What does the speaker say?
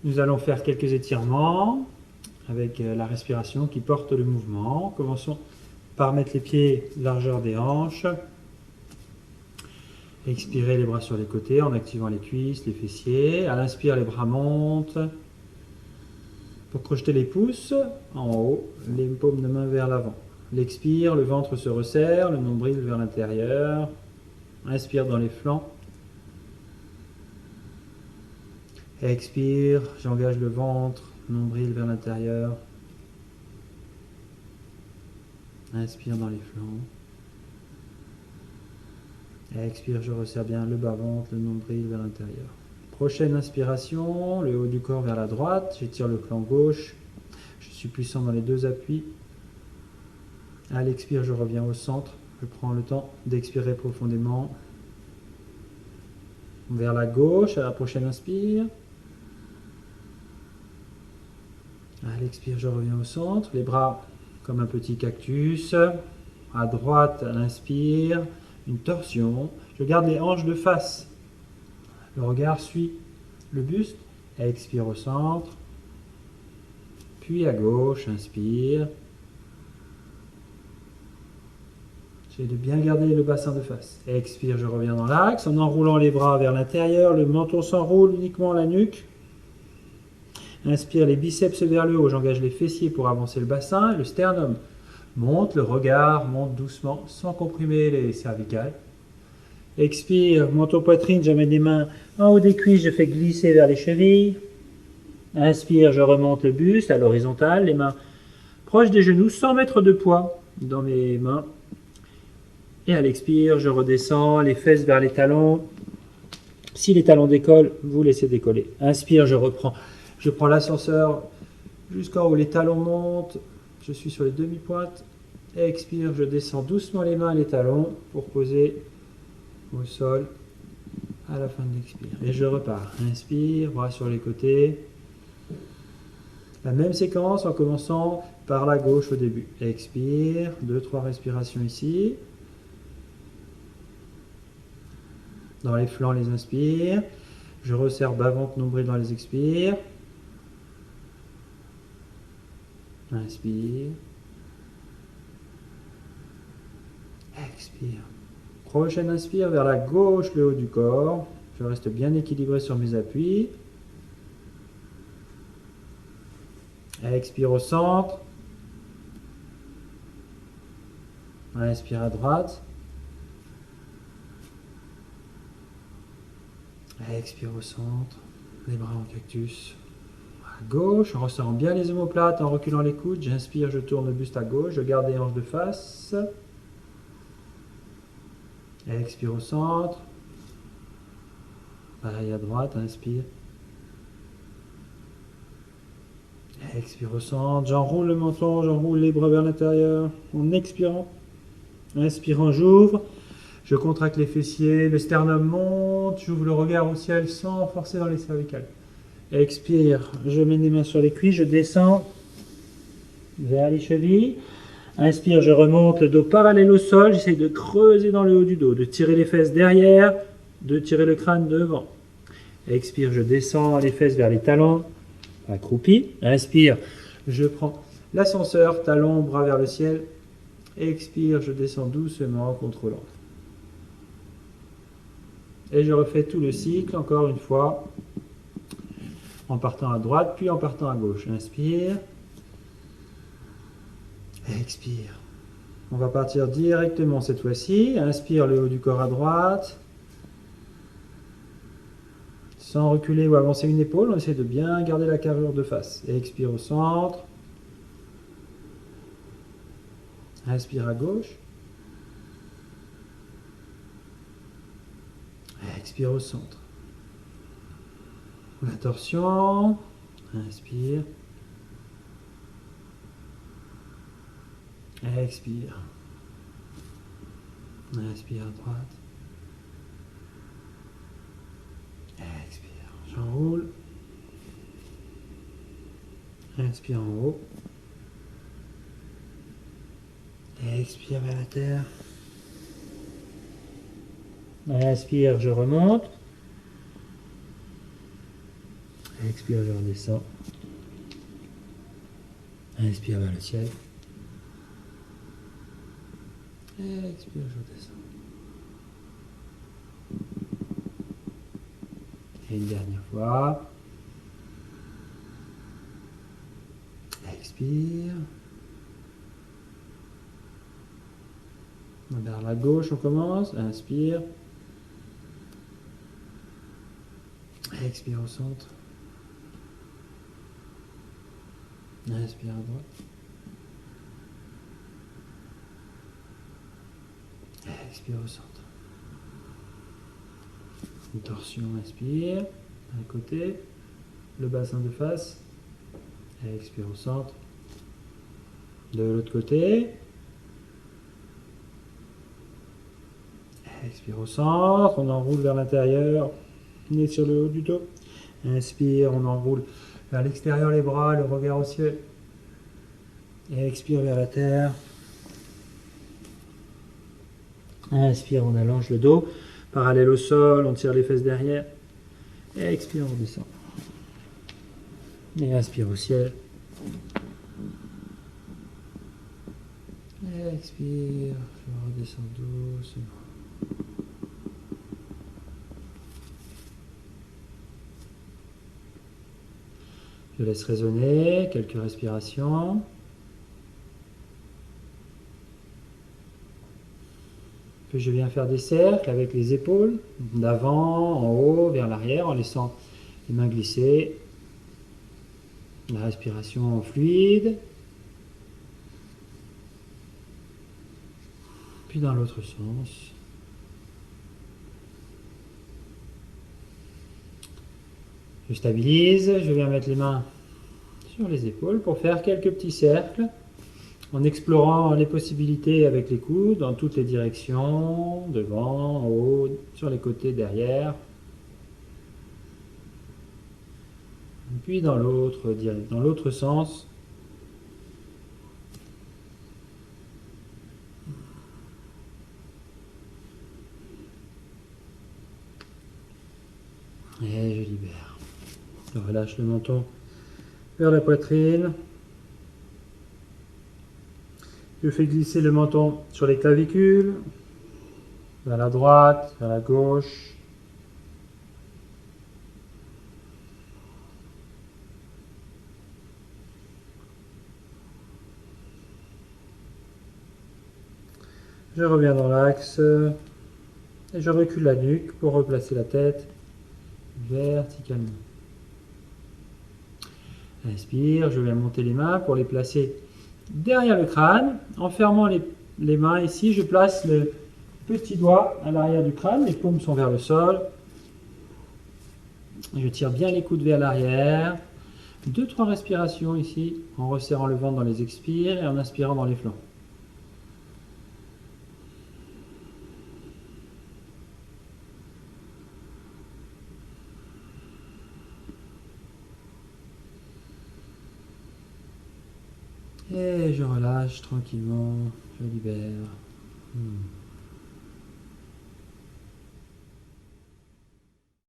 Nous allons faire quelques étirements avec la respiration qui porte le mouvement. Commençons par mettre les pieds largeur des hanches. Expirez les bras sur les côtés en activant les cuisses, les fessiers. À l'inspire, les bras montent. Pour crocheter les pouces en haut, les paumes de main vers l'avant. L'expire, le ventre se resserre, le nombril vers l'intérieur. Inspire dans les flancs. Expire, j'engage le ventre, nombril vers l'intérieur. Inspire dans les flancs. Expire, je resserre bien le bas-ventre, le nombril vers l'intérieur. Prochaine inspiration, le haut du corps vers la droite. J'étire le flanc gauche. Je suis puissant dans les deux appuis. À l'expire, je reviens au centre. Je prends le temps d'expirer profondément. Vers la gauche, à la prochaine inspire. À l'expire, je reviens au centre. Les bras comme un petit cactus. À droite, à l'inspire. Une torsion. Je garde les hanches de face. Le regard suit le buste. Expire au centre. Puis à gauche, inspire. J'essaie de bien garder le bassin de face. Expire, je reviens dans l'axe en enroulant les bras vers l'intérieur. Le menton s'enroule uniquement la nuque. Inspire, les biceps vers le haut. J'engage les fessiers pour avancer le bassin. Le sternum monte, le regard monte doucement sans comprimer les cervicales. Expire, menton poitrine, j'amène les mains en haut des cuisses. Je fais glisser vers les chevilles. Inspire, je remonte le buste à l'horizontale. Les mains proches des genoux sans mettre de poids dans mes mains. Et à l'expire, je redescends, les fesses vers les talons. Si les talons décollent, vous laissez décoller. Inspire, je reprends. Je prends l'ascenseur jusqu'en haut, les talons montent. Je suis sur les demi-pointes. Expire, je descends doucement les mains et les talons pour poser au sol à la fin de l'expire. Et je repars. Inspire, bras sur les côtés. La même séquence en commençant par la gauche au début. Expire, 2-3 respirations ici. Dans les flancs, les inspires. Je resserre bas-ventre, nombril dans les expires. Inspire. Expire. Prochaine inspire vers la gauche, le haut du corps. Je reste bien équilibré sur mes appuis. Expire au centre. Inspire à droite. Expire au centre, les bras en cactus. À gauche, en resserrant bien les omoplates, en reculant les coudes. J'inspire, je tourne le buste à gauche, je garde les hanches de face. Expire au centre. Pareil à droite, inspire. Expire au centre, j'enroule le menton, j'enroule les bras vers l'intérieur. En expirant. Inspirant, j'ouvre. Je contracte les fessiers, le sternum monte, j'ouvre le regard au ciel sans forcer dans les cervicales. Expire, je mets les mains sur les cuisses, je descends vers les chevilles. Inspire, je remonte le dos parallèle au sol, j'essaie de creuser dans le haut du dos, de tirer les fesses derrière, de tirer le crâne devant. Expire, je descends les fesses vers les talons, accroupi. Inspire, je prends l'ascenseur, talons, bras vers le ciel. Expire, je descends doucement, contrôlant. Et je refais tout le cycle, encore une fois, en partant à droite, puis en partant à gauche. Inspire. Expire. On va partir directement cette fois-ci. Inspire, le haut du corps à droite. Sans reculer ou avancer une épaule, on essaie de bien garder la carrure de face. Expire au centre. Inspire à gauche. Expire au centre. La torsion. Inspire. Expire. Inspire à droite. Expire. J'enroule. Inspire en haut. Expire vers la terre. Inspire, je remonte. Expire, je redescends. Inspire vers le ciel. Expire, je redescends. Et une dernière fois. Expire. Vers la gauche, on commence. Inspire. Expire au centre. Inspire à droite. Expire au centre. Une torsion, inspire. D'un côté. Le bassin de face. Expire au centre. De l'autre côté. Expire au centre. On enroule vers l'intérieur. Nez sur le haut du dos. Inspire, on enroule vers l'extérieur les bras, le regard au ciel. Et expire vers la terre. Inspire, on allonge le dos. Parallèle au sol, on tire les fesses derrière. Et expire, on descend. Et inspire au ciel. Et expire, je redescends doucement. Je laisse résonner quelques respirations. Puis je viens faire des cercles avec les épaules, d'avant, en haut, vers l'arrière, en laissant les mains glisser. La respiration fluide. Puis dans l'autre sens. Je stabilise, je viens mettre les mains sur les épaules pour faire quelques petits cercles en explorant les possibilités avec les coudes dans toutes les directions, devant, en haut, sur les côtés, derrière. Puis dans l'autre sens. Et je libère. Je relâche le menton vers la poitrine. Je fais glisser le menton sur les clavicules, vers la droite, vers la gauche. Je reviens dans l'axe et je recule la nuque pour replacer la tête verticalement. Inspire, je viens monter les mains pour les placer derrière le crâne. En fermant les mains ici, je place le petit doigt à l'arrière du crâne, les paumes sont vers le sol. Je tire bien les coudes vers l'arrière. 2-3 respirations ici, en resserrant le ventre dans les expires et en inspirant dans les flancs. Et je relâche tranquillement, je libère.